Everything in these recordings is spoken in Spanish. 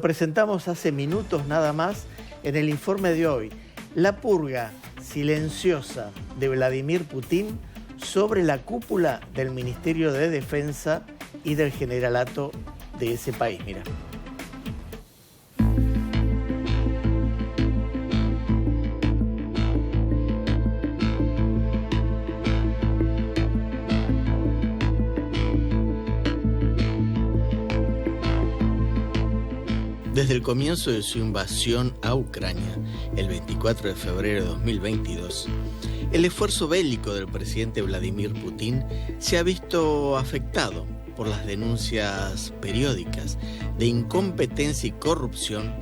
presentamos hace minutos nada más en el informe de hoy. La purga silenciosa de Vladimir Putin sobre la cúpula del Ministerio de Defensa y del generalato de ese país. Mira. Desde el comienzo de su invasión a Ucrania, el 24 de febrero de 2022, el esfuerzo bélico del presidente Vladimir Putin se ha visto afectado por las denuncias periódicas de incompetencia y corrupción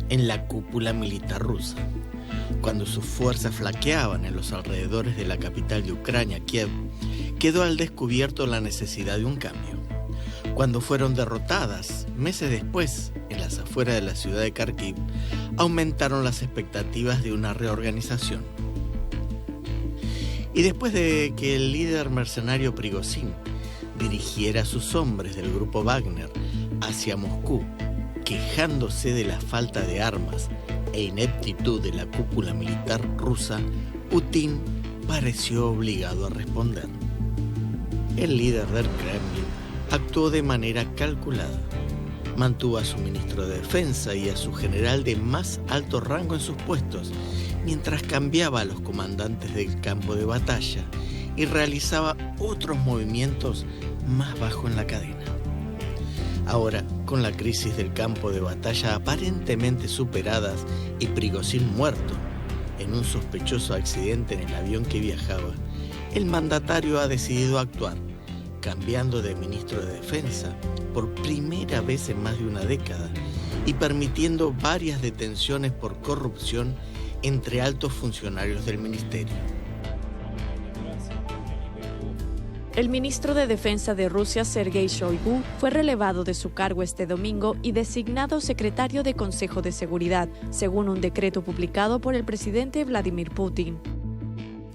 en la cúpula militar rusa. Cuando sus fuerzas flaqueaban en los alrededores de la capital de Ucrania, Kiev, quedó al descubierto la necesidad de un cambio. Cuando fueron derrotadas, meses después, en las afueras de la ciudad de Kharkiv, aumentaron las expectativas de una reorganización. Y después de que el líder mercenario Prigozhin dirigiera a sus hombres del grupo Wagner hacia Moscú, quejándose de la falta de armas e ineptitud de la cúpula militar rusa, Putin pareció obligado a responder. El líder del Kremlin actuó de manera calculada. Mantuvo a su ministro de Defensa y a su general de más alto rango en sus puestos, mientras cambiaba a los comandantes del campo de batalla y realizaba otros movimientos más bajo en la cadena. Ahora, con la crisis del campo de batalla aparentemente superadas y Prigozhin muerto en un sospechoso accidente en el avión que viajaba, el mandatario ha decidido actuar, cambiando de ministro de Defensa por primera vez en más de una década y permitiendo varias detenciones por corrupción entre altos funcionarios del ministerio. El ministro de Defensa de Rusia, Sergei Shoigu, fue relevado de su cargo este domingo y designado secretario de Consejo de Seguridad, según un decreto publicado por el presidente Vladimir Putin.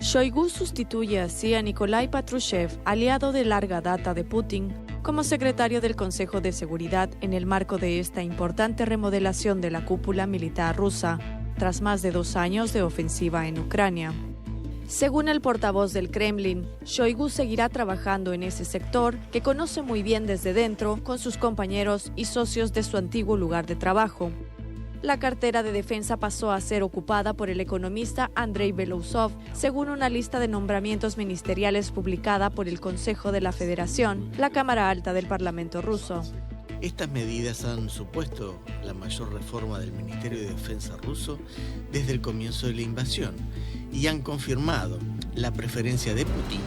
Shoigu sustituye así a Nikolai Patrushev, aliado de larga data de Putin, como secretario del Consejo de Seguridad en el marco de esta importante remodelación de la cúpula militar rusa, tras más de 2 años de ofensiva en Ucrania. Según el portavoz del Kremlin, Shoigu seguirá trabajando en ese sector que conoce muy bien desde dentro con sus compañeros y socios de su antiguo lugar de trabajo. La cartera de defensa pasó a ser ocupada por el economista Andrei Belousov, según una lista de nombramientos ministeriales publicada por el Consejo de la Federación, la Cámara Alta del Parlamento ruso. Estas medidas han supuesto la mayor reforma del Ministerio de Defensa ruso desde el comienzo de la invasión y han confirmado la preferencia de Putin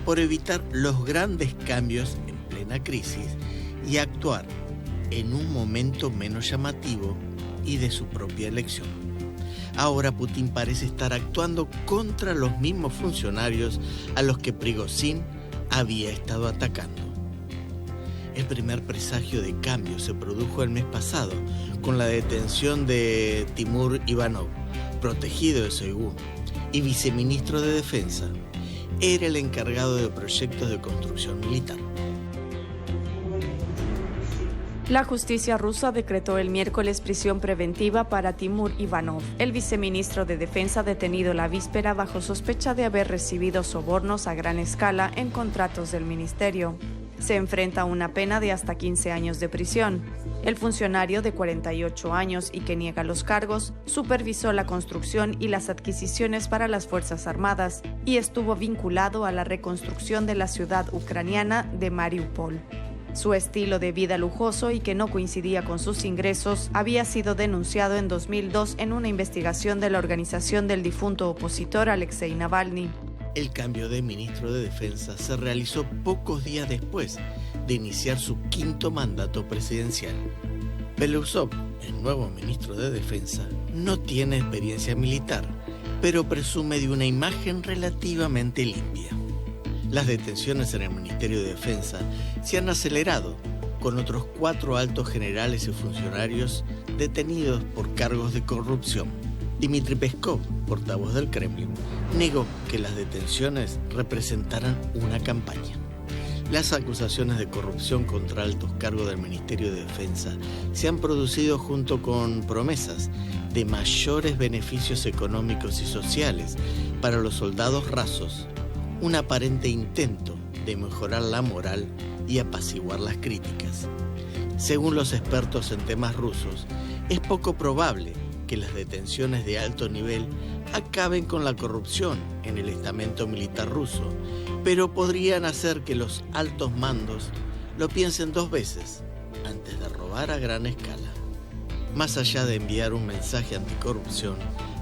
por evitar los grandes cambios en plena crisis y actuar en un momento menos llamativo y de su propia elección. Ahora Putin parece estar actuando contra los mismos funcionarios a los que Prigozhin había estado atacando. El primer presagio de cambio se produjo el mes pasado con la detención de Timur Ivanov, protegido de Shoigu y viceministro de Defensa. Era el encargado de proyectos de construcción militar. La justicia rusa decretó el miércoles prisión preventiva para Timur Ivanov, el viceministro de Defensa detenido la víspera bajo sospecha de haber recibido sobornos a gran escala en contratos del ministerio. Se enfrenta a una pena de hasta 15 años de prisión. El funcionario de 48 años y que niega los cargos supervisó la construcción y las adquisiciones para las Fuerzas Armadas y estuvo vinculado a la reconstrucción de la ciudad ucraniana de Mariupol. Su estilo de vida lujoso y que no coincidía con sus ingresos había sido denunciado en 2002 en una investigación de la organización del difunto opositor Alexei Navalny. El cambio de ministro de Defensa se realizó pocos días después de iniciar su 5º mandato presidencial. Belousov, el nuevo ministro de Defensa, no tiene experiencia militar, pero presume de una imagen relativamente limpia. Las detenciones en el Ministerio de Defensa se han acelerado, con otros 4 altos generales y funcionarios detenidos por cargos de corrupción. Dmitry Peskov, portavoz del Kremlin, negó que las detenciones representaran una campaña. Las acusaciones de corrupción contra altos cargos del Ministerio de Defensa se han producido junto con promesas de mayores beneficios económicos y sociales para los soldados rasos, un aparente intento de mejorar la moral y apaciguar las críticas. Según los expertos en temas rusos, es poco probable que las detenciones de alto nivel acaben con la corrupción en el estamento militar ruso, pero podrían hacer que los altos mandos lo piensen dos veces antes de robar a gran escala. Más allá de enviar un mensaje anticorrupción,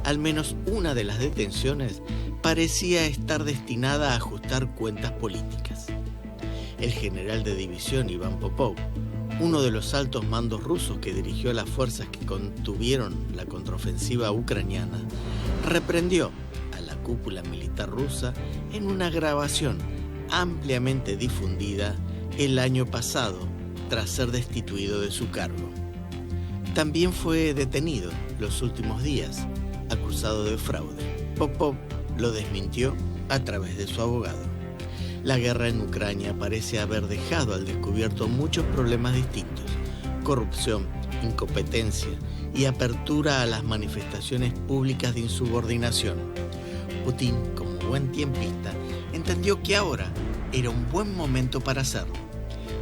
al menos una de las detenciones parecía estar destinada a ajustar cuentas políticas. El general de división Iván Popov, uno de los altos mandos rusos que dirigió las fuerzas que contuvieron la contraofensiva ucraniana, reprendió a la cúpula militar rusa en una grabación ampliamente difundida el año pasado tras ser destituido de su cargo. También fue detenido los últimos días, acusado de fraude. Popov lo desmintió a través de su abogado. La guerra en Ucrania parece haber dejado al descubierto muchos problemas distintos: corrupción, incompetencia y apertura a las manifestaciones públicas de insubordinación. Putin, como buen tiempista, entendió que ahora era un buen momento para hacerlo,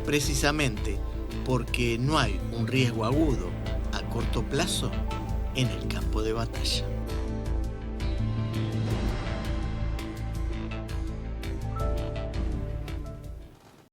precisamente porque no hay un riesgo agudo a corto plazo en el campo de batalla.